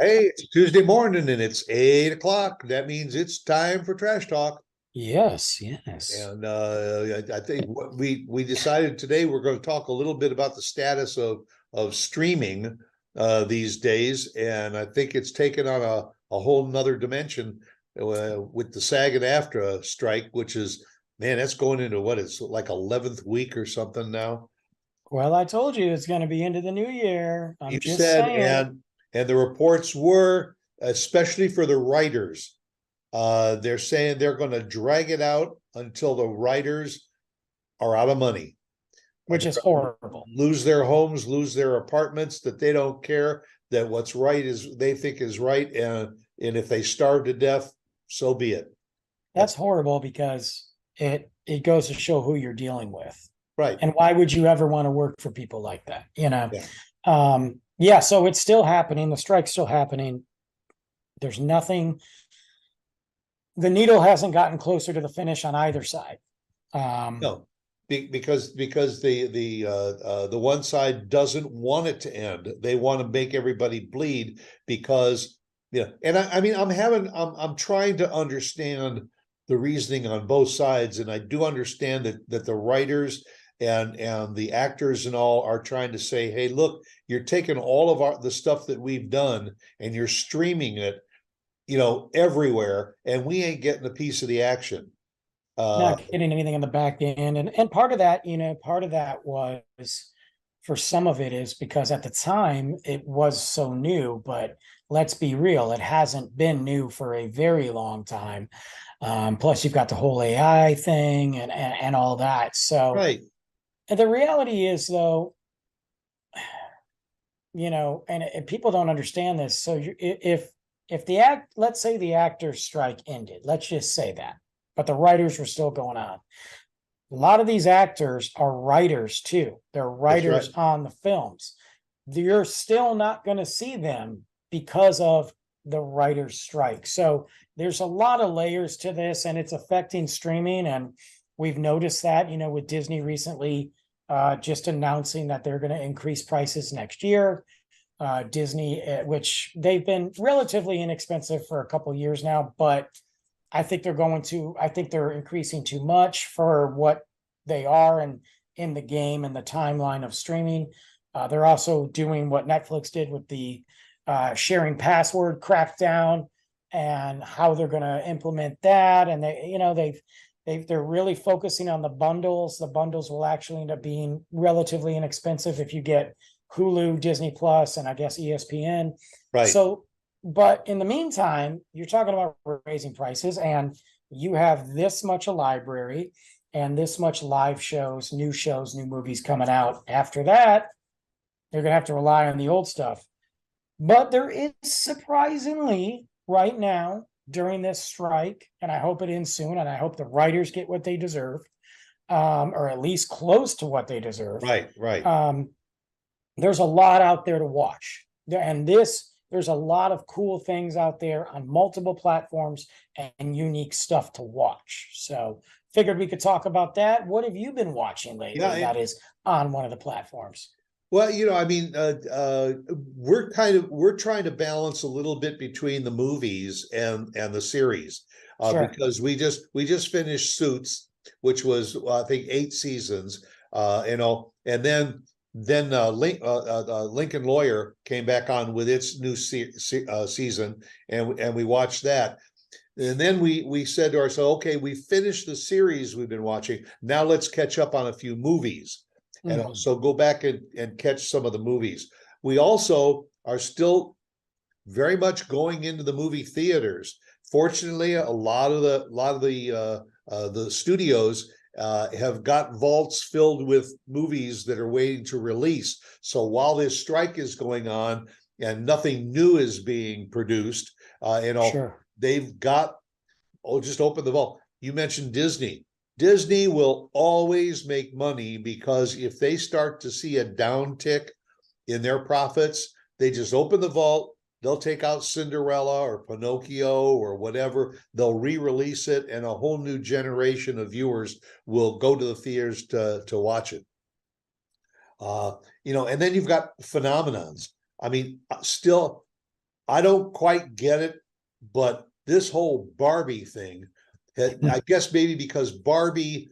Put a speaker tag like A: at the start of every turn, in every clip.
A: Hey, it's Tuesday morning and it's 8 o'clock. That means it's time for Trash Talk.
B: Yes, yes.
A: And I think what we decided today we're going to talk a little bit about the status of streaming these days, and I think it's taken on a whole nother dimension with the SAG and AFTRA strike, which is, man, that's going into what is like 11th week or something now.
B: Well, I told you it's going to be into the new year.
A: You
B: I'm just
A: said,
B: saying.
A: and the reports were, especially for the writers, they're saying they're going to drag it out until the writers are out of money.
B: Which is horrible.
A: Lose their homes, lose their apartments, that they don't care, that what's right is they think is right. And if they starve to death, so be it.
B: That's horrible because it goes to show who you're dealing with.
A: Right.
B: And why would you ever want to work for people like that?
A: Yeah.
B: Yeah, so it's still happening. The strike's still happening. There's nothing, the needle hasn't gotten closer to the finish on either side.
A: No, because the one side doesn't want it to end. They want to make everybody bleed because and I mean I'm trying to understand the reasoning on both sides, and I do understand that the writers and the actors and all are trying to say, hey, look, you're taking all of the stuff that we've done and you're streaming it, everywhere, and we ain't getting a piece of the action. Uh,
B: Not getting anything in the back end. And part of that, part of that was, for some of it is because at the time it was so new, but let's be real, it hasn't been new for a very long time. Plus you've got the whole AI thing and all that. So
A: right.
B: the reality is though, and people don't understand this. So if let's say the actors strike ended, let's just say that, but the writers were still going on. A lot of these actors are writers too. They're
A: That's right.
B: writers on the films. You're still not going to see them because of the writers' strike. So there's a lot of layers to this, and it's affecting streaming. And we've noticed that, with Disney recently just announcing that they're going to increase prices next year. Disney, which they've been relatively inexpensive for a couple of years now, but I think they're increasing too much for what they are and in the game and the timeline of streaming. They're also doing what Netflix did with the sharing password crackdown and how they're going to implement that. And they're really focusing on the bundles. The bundles will actually end up being relatively inexpensive if you get Hulu, Disney Plus, and I guess ESPN.
A: Right.
B: So, but in the meantime, you're talking about raising prices, and you have this much a library and this much live shows, new movies coming out. After that, they're going to have to rely on the old stuff. But there is surprisingly right now during this strike, and I hope it ends soon, and I hope the writers get what they deserve, or at least close to what they deserve.
A: Right. Right.
B: There's a lot out there to watch. There's a lot of cool things out there on multiple platforms and unique stuff to watch. So figured we could talk about that. What have you been watching lately that is on one of the platforms?
A: Well, I mean, we're trying to balance a little bit between the movies and the series,
B: Sure.
A: because we just finished Suits, which was I think 8 seasons, and then Lincoln Lawyer came back on with its new season, and we watched that. And then we said to ourselves, okay, we finished the series we've been watching. Now let's catch up on a few movies, and also go back and catch some of the movies. We also are still very much going into the movie theaters. Fortunately, a lot of the studios have got vaults filled with movies that are waiting to release. So while this strike is going on and nothing new is being produced,
B: Sure.
A: they've got, just open the vault. You mentioned Disney. Disney will always make money because if they start to see a downtick in their profits, they just open the vault. They'll take out Cinderella or Pinocchio or whatever. They'll re-release it, and a whole new generation of viewers will go to the theaters to watch it. And then you've got phenomenons. I mean, still, I don't quite get it, but this whole Barbie thing, I guess maybe because Barbie,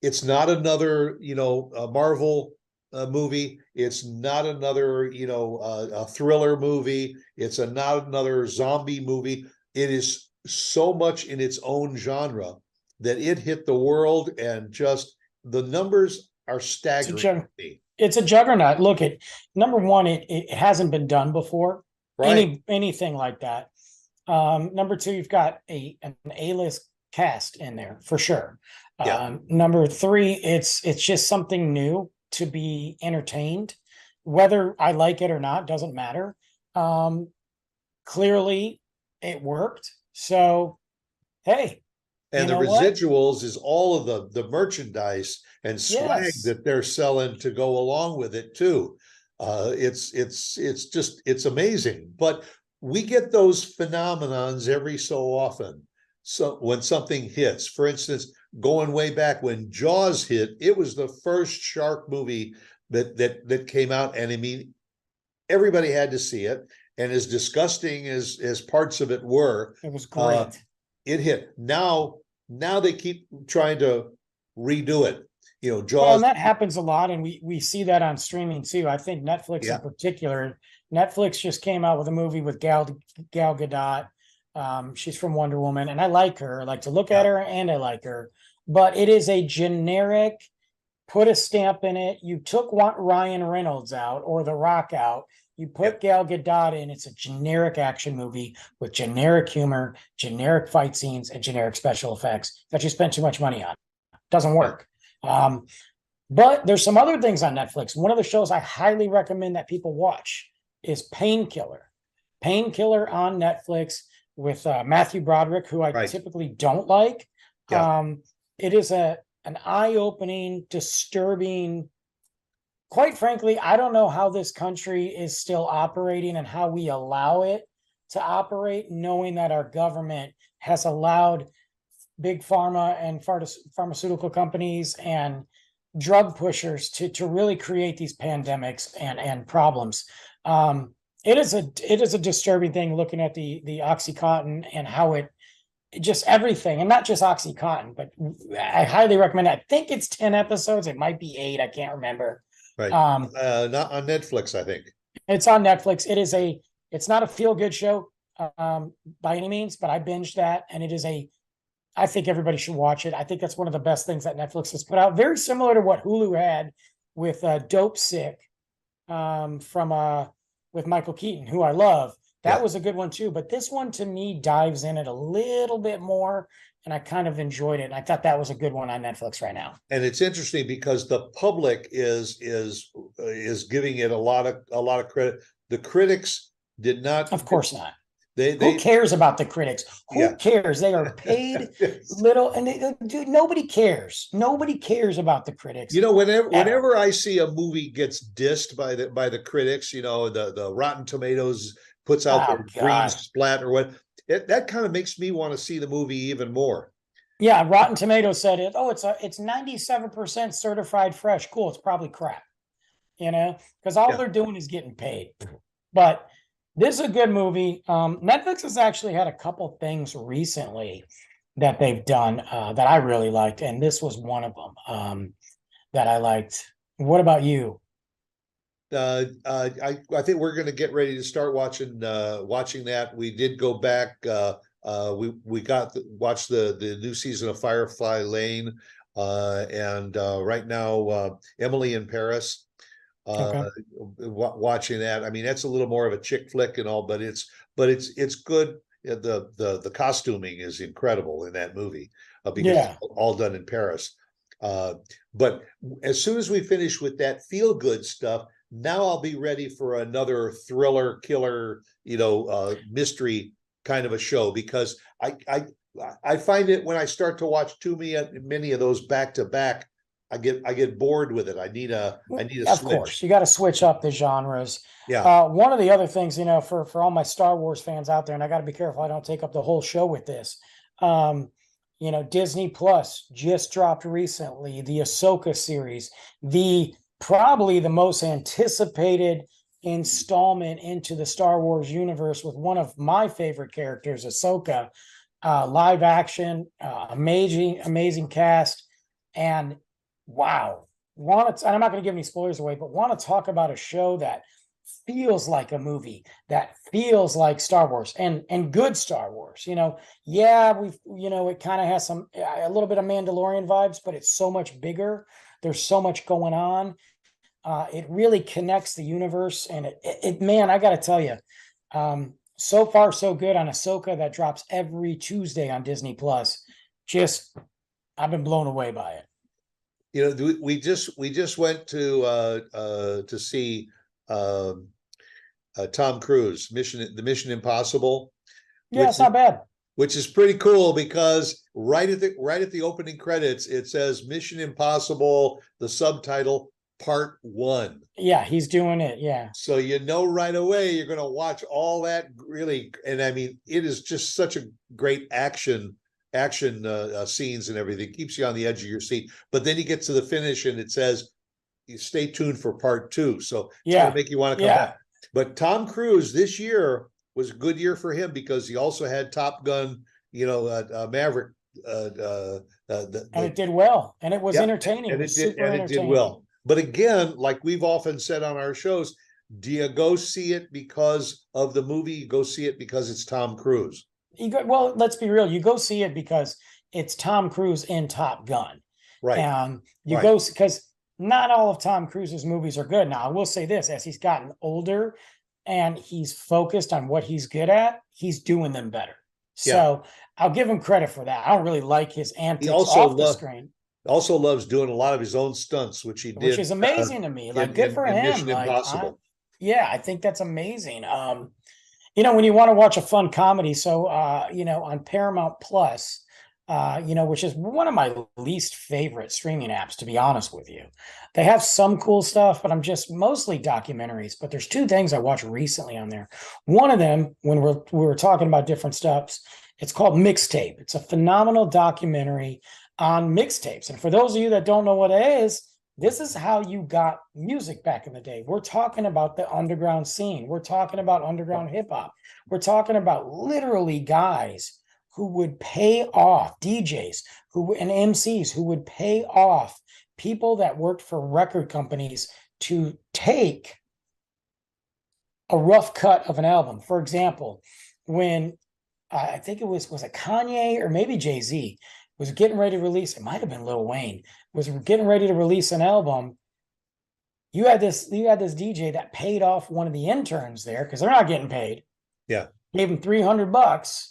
A: it's not another, a Marvel movie. It's not another, a thriller movie. It's not another zombie movie. It is so much in its own genre that it hit the world, and just the numbers are staggering to me.
B: It's a juggernaut. Look, at number one, it hasn't been done before.
A: Right.
B: Anything like that. Number two, you've got an A-list cast in there for sure.
A: Yeah.
B: Number three, it's just something new to be entertained. Whether I like it or not doesn't matter. Clearly, it worked. So, hey,
A: And the residuals is all of the merchandise and swag that they're selling to go along with it too. It's amazing. But we get those phenomenons every so often. So when something hits, for instance, going way back when Jaws hit, it was the first shark movie that came out, and I mean, everybody had to see it. And as disgusting as parts of it were,
B: it was great.
A: It hit. Now they keep trying to redo it. Jaws.
B: Well, and that happens a lot, and we see that on streaming too. I think Netflix in particular. Netflix just came out with a movie with Gal Gadot. She's from Wonder Woman, and I like her. I like to look at her, and I like her. But it is a generic, put a stamp in it. You took Ryan Reynolds out or The Rock out. You put Gal Gadot in. It's a generic action movie with generic humor, generic fight scenes, and generic special effects that you spent too much money on. Doesn't work. But there's some other things on Netflix. One of the shows I highly recommend that people watch is Painkiller. Painkiller on Netflix with Matthew Broderick, who I typically don't like. It is an eye-opening, disturbing. Quite frankly, I don't know how this country is still operating and how we allow it to operate, knowing that our government has allowed big pharma and pharmaceutical companies and drug pushers to really create these pandemics and problems. It is a disturbing thing looking at the OxyContin and how it just everything, and not just OxyContin, but I highly recommend it. I think it's 10 episodes. It might be 8. I can't remember.
A: Right. Not on Netflix, I think.
B: It's on Netflix. It's not a feel-good show by any means, but I binged that, and I think everybody should watch it. I think that's one of the best things that Netflix has put out. Very similar to what Hulu had with Dope Sick with Michael Keaton, who I love. That was a good one too. But this one to me dives in it a little bit more, and I kind of enjoyed it. And I thought that was a good one on Netflix right now.
A: And it's interesting because the public is giving it a lot of credit. The critics did not.
B: Of course not.
A: Who
B: cares about the critics? Who cares? They are paid little, and dude, nobody cares. Nobody cares about the critics.
A: Whenever I see a movie gets dissed by the critics, the Rotten Tomatoes puts out their green splat or what, that kind of makes me want to see the movie even more.
B: Yeah, Rotten Tomatoes said it. Oh, it's 97% certified fresh. Cool. It's probably crap. Because all they're doing is getting paid. But this is a good movie. Netflix has actually had a couple things recently that they've done that I really liked, and this was one of them that I liked. What about you?
A: I think we're going to get ready to start watching that. We did go back. We watched the new season of Firefly Lane, and right now Emily in Paris. Watching that. I mean, that's a little more of a chick flick and all, but it's good. The costuming is incredible in that movie because it's all done in Paris. But as soon as we finish with that feel good stuff, now I'll be ready for another thriller, killer, mystery kind of a show, because I find it when I start to watch too many of those back to back, I get bored with it. I need a switch.
B: Of course, you got to switch up the genres.
A: Yeah.
B: One of the other things, for all my Star Wars fans out there, and I got to be careful I don't take up the whole show with this. Disney Plus just dropped recently the Ahsoka series, probably the most anticipated installment into the Star Wars universe with one of my favorite characters, Ahsoka, live action, amazing cast. And wow, and I'm not going to give any spoilers away, but want to talk about a show that feels like a movie, that feels like Star Wars, and good Star Wars. Yeah, it kind of has a little bit of Mandalorian vibes, but it's so much bigger. There's so much going on. It really connects the universe, and man, I got to tell you, so far so good on Ahsoka, that drops every Tuesday on Disney Plus. I've been blown away by it.
A: We just went to see Tom Cruise the Mission Impossible.
B: Yeah, it's not bad.
A: Which is pretty cool, because right at the opening credits it says Mission Impossible, the subtitle Part 1.
B: Yeah, he's doing it. Yeah.
A: So right away you're going to watch all that, really. And I mean, it is just such a great action scenes and everything. Keeps you on the edge of your seat. But then you get to the finish and it says, stay tuned for Part 2. So it's going to make you want to come back. But Tom Cruise this year was a good year for him, because he also had Top Gun, Maverick. And
B: it did well, and it was entertaining.
A: And it did well. But again, like we've often said on our shows, do you go see it because of the movie? You go see it because it's Tom Cruise.
B: Well, let's be real. You go see it because it's Tom Cruise in Top Gun.
A: Right.
B: Go because not all of Tom Cruise's movies are good. Now, I will say this, as he's gotten older and he's focused on what he's good at, he's doing them better. So I'll give him credit for that. I don't really like his antics off the screen.
A: Also loves doing a lot of his own stunts, which he did,
B: which is amazing to me. Good for him.
A: Mission Impossible.
B: I think that's amazing. When you want to watch a fun comedy, so on Paramount Plus, which is one of my least favorite streaming apps, to be honest with you. They have some cool stuff, but I'm just mostly documentaries. But there's two things I watched recently on there. One of them, when we were talking about different stuffs, it's called Mixtape. It's a phenomenal documentary on mixtapes. And for those of you that don't know what it is, this is how you got music back in the day. We're talking about the underground scene. We're talking about underground hip hop. We're talking about literally guys who would pay off, DJs and MCs who would pay off people that worked for record companies to take a rough cut of an album. For example, when I think it was it Kanye or maybe Jay-Z was getting ready to release, it might have been Lil Wayne, was getting ready to release an album. You had this DJ that paid off one of the interns there, because they're not getting paid.
A: Yeah.
B: Gave him $300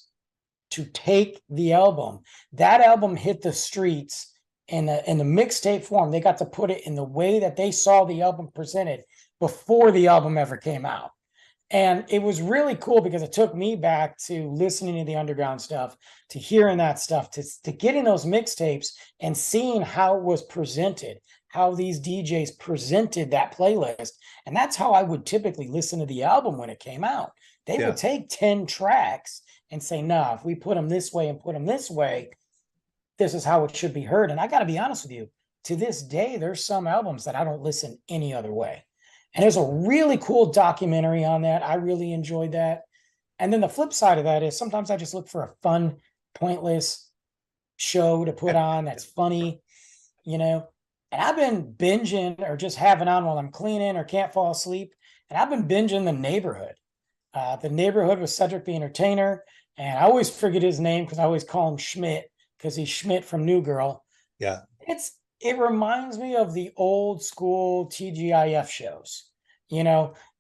B: to take the album. That album hit the streets in the mixtape form. They got to put it in the way that they saw the album presented before the album ever came out. And it was really cool, because it took me back to listening to the underground stuff, to hearing that stuff, to getting those mixtapes and seeing how it was presented, how these DJs presented that playlist. And that's how I would typically listen to the album when it came out. They would take 10 tracks and say, nah, if we put them this way and put them this way, this is how it should be heard. And I got to be honest with you, to this day, there's some albums that I don't listen any other way. And there's a really cool documentary on that. I really enjoyed that. And then the flip side of that is sometimes I just look for a fun, pointless show to put on that's funny, And I've been binging or just having on while I'm cleaning or can't fall asleep. And I've been binging The Neighborhood. The Neighborhood with Cedric the Entertainer. And I always forget his name because I always call him Schmidt, because he's Schmidt from New Girl.
A: Yeah.
B: It reminds me of the old school TGIF shows.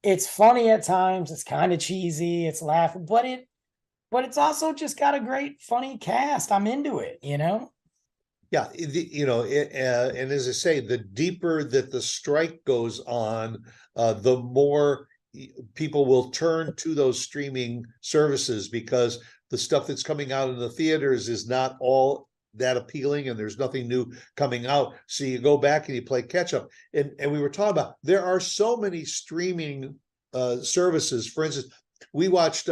B: It's funny at times. It's kind of cheesy. It's laughing, but it's also just got a great, funny cast. I'm into it,
A: Yeah. And as I say, the deeper that the strike goes on, the more people will turn to those streaming services, because the stuff that's coming out in the theaters is not all that appealing, and there's nothing new coming out. So you go back and you play catch up. And we were talking about, there are so many streaming services. For instance, we watched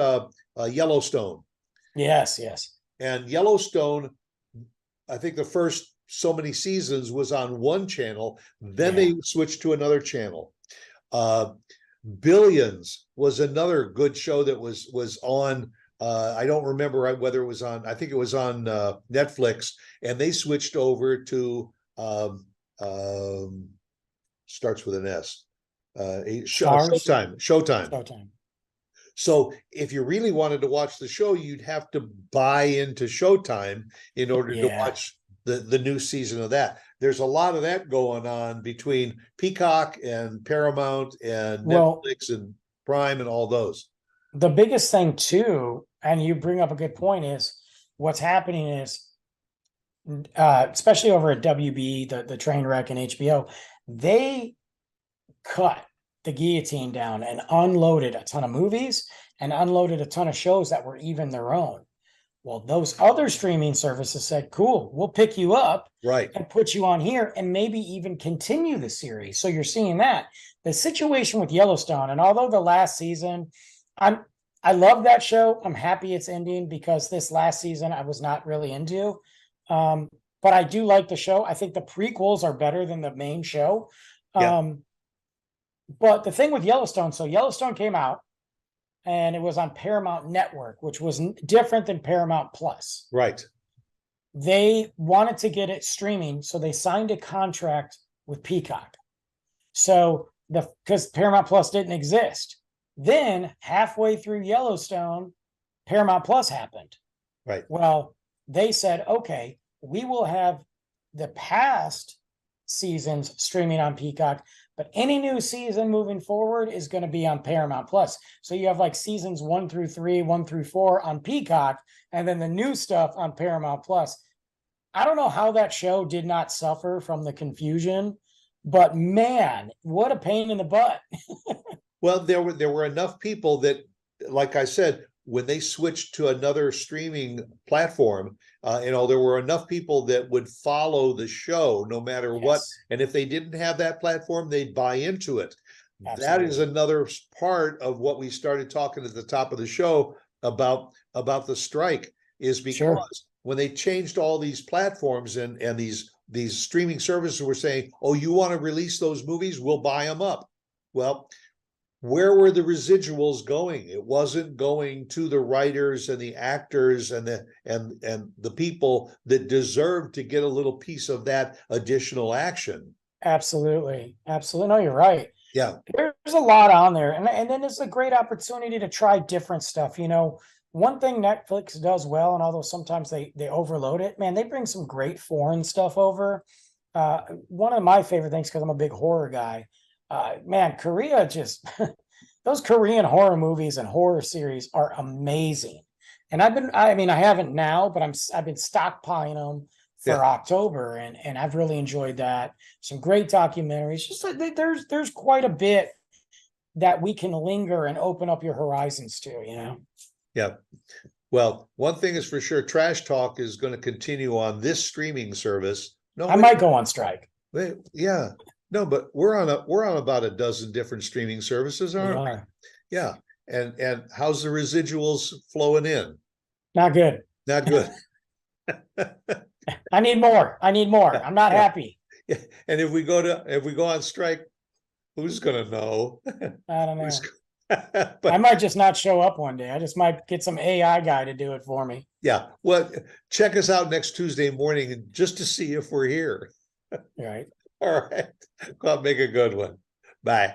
A: Yellowstone.
B: Yes.
A: And Yellowstone, I think the first so many seasons was on one channel. Then they switched to another channel. Billions was another good show that was on. I don't remember whether it was on. I think it was on Netflix, and they switched over to starts with an S.
B: Stars?
A: Showtime.
B: Showtime.
A: So if you really wanted to watch the show, you'd have to buy into Showtime in order to
B: Yeah.
A: watch the new season of that. There's a lot of that going on between Peacock and Paramount and
B: Well,
A: Netflix and Prime and all those.
B: the biggest thing too, and you bring up a good point, is what's happening is, especially over at WB, the train wreck and HBO, they cut the guillotine down and unloaded a ton of movies and unloaded a ton of shows that were even their own. Well, those other streaming services said, cool, we'll pick you up
A: Right.
B: and put you on here and maybe even continue the series. So you're seeing that. The situation with Yellowstone, and although the last season, I love that show. I'm happy it's ending because this last season I was not really into. But I do like the show. I think the prequels are better than the main show.
A: Yeah.
B: But the thing with Yellowstone, so Yellowstone came out and it was on Paramount Network, which was different than Paramount Plus.
A: Right.
B: They wanted to get it streaming, so they signed a contract with Peacock. So because Paramount Plus didn't exist. Then halfway through Yellowstone, Paramount Plus happened.
A: Right.
B: Well, they said, okay, we will have the past seasons streaming on Peacock, but any new season moving forward is going to be on Paramount Plus. So you have like seasons 1 through 3, 1 through 4 on Peacock, and then the new stuff on Paramount Plus. I don't know how that show did not suffer from the confusion, but man, what a pain in the butt.
A: Well, there were enough people that, like I said, when they switched to another streaming platform, there were enough people that would follow the show no matter what.
B: Yes.
A: And if they didn't have that platform, they'd buy into it.
B: Absolutely.
A: That is another part of what we started talking at the top of the show about the strike, is because
B: Sure.
A: when they changed all these platforms and these streaming services were saying, oh, you want to release those movies, we'll buy them up. Well, where were the residuals going? It wasn't going to the writers and the actors and the people that deserved to get a little piece of that additional action.
B: Absolutely. Absolutely. No, you're right.
A: Yeah.
B: There's a lot on there. And then it's a great opportunity to try different stuff. One thing Netflix does well, and although sometimes they overload it, man, they bring some great foreign stuff over. One of my favorite things, because I'm a big horror guy, man, Korea just those Korean horror movies and horror series are amazing. And I haven't now, but I've been stockpiling them for October, and I've really enjoyed that. Some great documentaries. Just there's quite a bit that we can linger and open up your horizons to,
A: Yeah. Well, one thing is for sure, Trash Talk is going to continue on this streaming service.
B: I might go on strike.
A: Yeah. No, but we're on about a dozen different streaming services, aren't we? Yeah. And how's the residuals flowing in?
B: Not good.
A: Not good.
B: I need more. I'm not happy.
A: Yeah. And if we go on strike, who's gonna know?
B: I don't know.
A: But
B: I might just not show up one day. I just might get some AI guy to do it for me.
A: Yeah. Well, check us out next Tuesday morning just to see if we're here.
B: Right.
A: All right. Well, make a good one. Bye.